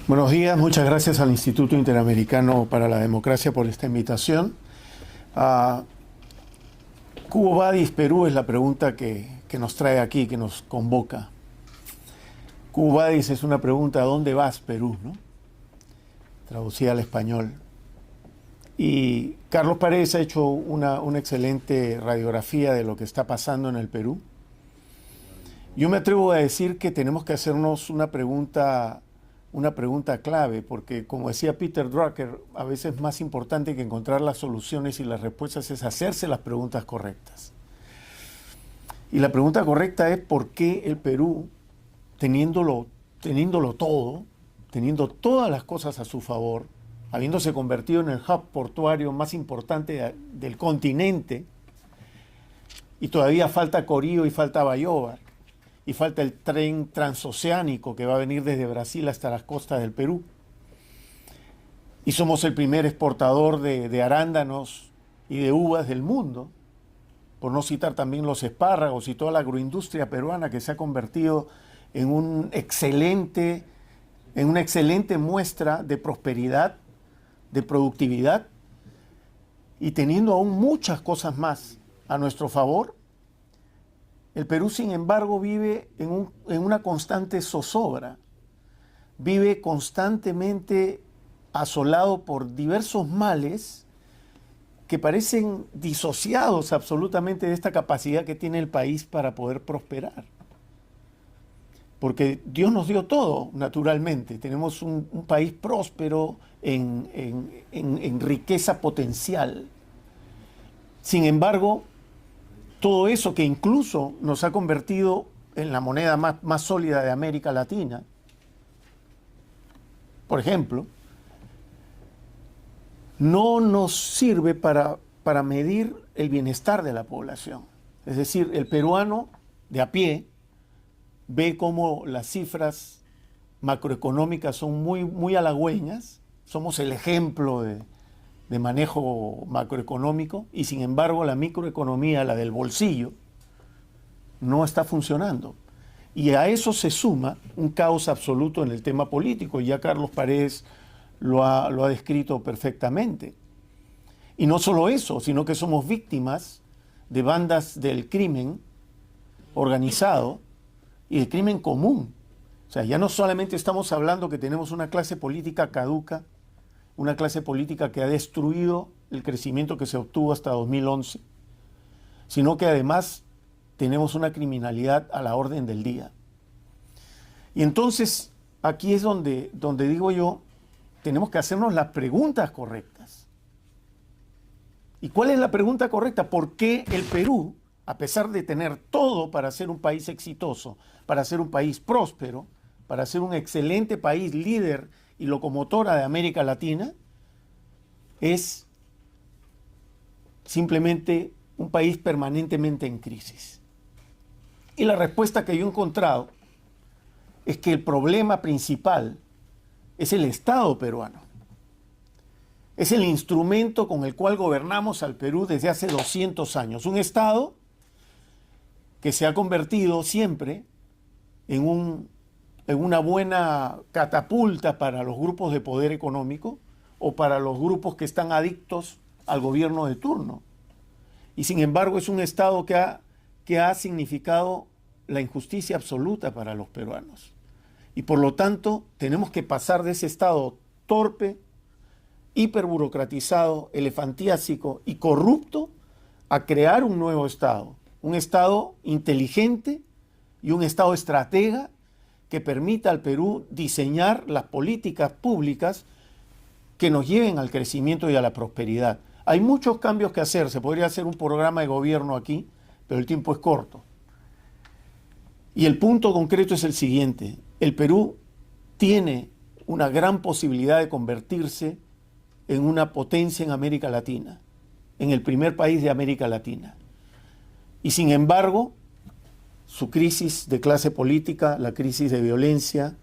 Buenos días, muchas gracias al Instituto Interamericano para la Democracia por esta invitación. Quo Vadis Perú es la pregunta que nos trae aquí, que nos convoca. Quo Vadis es una pregunta: ¿a dónde vas, Perú?, ¿no? Traducida al español. Y Carlos Paredes ha hecho una excelente radiografía de lo que está pasando en el Perú. Yo me atrevo a decir que tenemos que hacernos una pregunta clave, porque, como decía Peter Drucker, a veces más importante que encontrar las soluciones y las respuestas es hacerse las preguntas correctas. Y la pregunta correcta es: ¿por qué el Perú, teniéndolo todo, teniendo todas las cosas a su favor, habiéndose convertido en el hub portuario más importante del continente, y todavía falta Corío y falta Bayóvar, y falta el tren transoceánico que va a venir desde Brasil hasta las costas del Perú, y somos el primer exportador de arándanos y de uvas del mundo, por no citar también los espárragos y toda la agroindustria peruana, que se ha convertido en una excelente muestra de prosperidad, de productividad, y teniendo aún muchas cosas más a nuestro favor? El Perú, sin embargo, vive en una constante zozobra, vive constantemente asolado por diversos males que parecen disociados absolutamente de esta capacidad que tiene el país para poder prosperar. Porque Dios nos dio todo, naturalmente. Tenemos un país próspero en riqueza potencial. Sin embargo, todo eso que incluso nos ha convertido en la moneda más sólida de América Latina, por ejemplo, no nos sirve para medir el bienestar de la población. Es decir, el peruano de a pie ve cómo las cifras macroeconómicas son muy halagüeñas, somos el ejemplo de manejo macroeconómico, y sin embargo la microeconomía, la del bolsillo, no está funcionando. Y a eso se suma un caos absoluto en el tema político, y ya Carlos Paredes lo ha descrito perfectamente. Y no solo eso, sino que somos víctimas de bandas del crimen organizado y del crimen común. O sea, ya no solamente estamos hablando que tenemos una clase política caduca, una clase política que ha destruido el crecimiento que se obtuvo hasta 2011, sino que además tenemos una criminalidad a la orden del día. Y entonces aquí es donde digo yo, tenemos que hacernos las preguntas correctas. ¿Y cuál es la pregunta correcta? ¿Por qué el Perú, a pesar de tener todo para ser un país exitoso, para ser un país próspero, para ser un excelente país líder y locomotora de América Latina, es simplemente un país permanentemente en crisis? Y la respuesta que yo he encontrado es que el problema principal es el Estado peruano. Es el instrumento con el cual gobernamos al Perú desde hace 200 años. Un Estado que se ha convertido siempre en una buena catapulta para los grupos de poder económico o para los grupos que están adictos al gobierno de turno. Y sin embargo es un Estado que ha significado la injusticia absoluta para los peruanos. Y por lo tanto tenemos que pasar de ese Estado torpe, hiperburocratizado, elefantiásico y corrupto a crear un nuevo Estado. Un Estado inteligente y un Estado estratega que permita al Perú diseñar las políticas públicas que nos lleven al crecimiento y a la prosperidad. Hay muchos cambios que hacer, se podría hacer un programa de gobierno aquí, pero el tiempo es corto. Y el punto concreto es el siguiente: el Perú tiene una gran posibilidad de convertirse en una potencia en América Latina, en el primer país de América Latina. Y sin embargo, su crisis de clase política, la crisis de violencia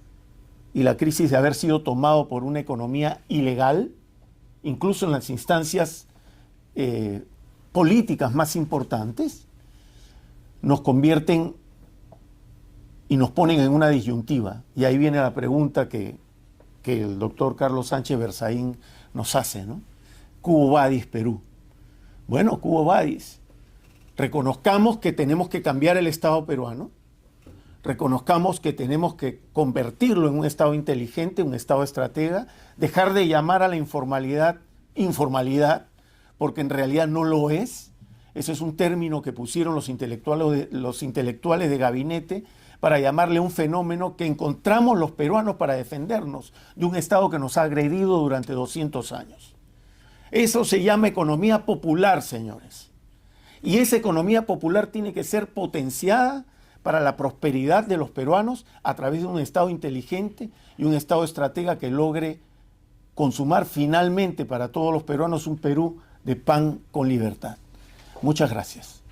y la crisis de haber sido tomado por una economía ilegal, incluso en las instancias políticas más importantes, nos convierten y nos ponen en una disyuntiva. Y ahí viene la pregunta que que el doctor Carlos Sánchez Berzaín nos hace, ¿no? Quo vadis Perú. Bueno, quo vadis. Reconozcamos que tenemos que cambiar el Estado peruano, reconozcamos que tenemos que convertirlo en un Estado inteligente, un Estado estratega, dejar de llamar a la informalidad informalidad, porque en realidad no lo es. Ese es un término que pusieron los intelectuales de gabinete para llamarle un fenómeno que encontramos los peruanos para defendernos de un Estado que nos ha agredido durante 200 años. Eso se llama economía popular, señores. Y esa economía popular tiene que ser potenciada para la prosperidad de los peruanos a través de un Estado inteligente y un Estado estratega que logre consumar finalmente para todos los peruanos un Perú de pan con libertad. Muchas gracias.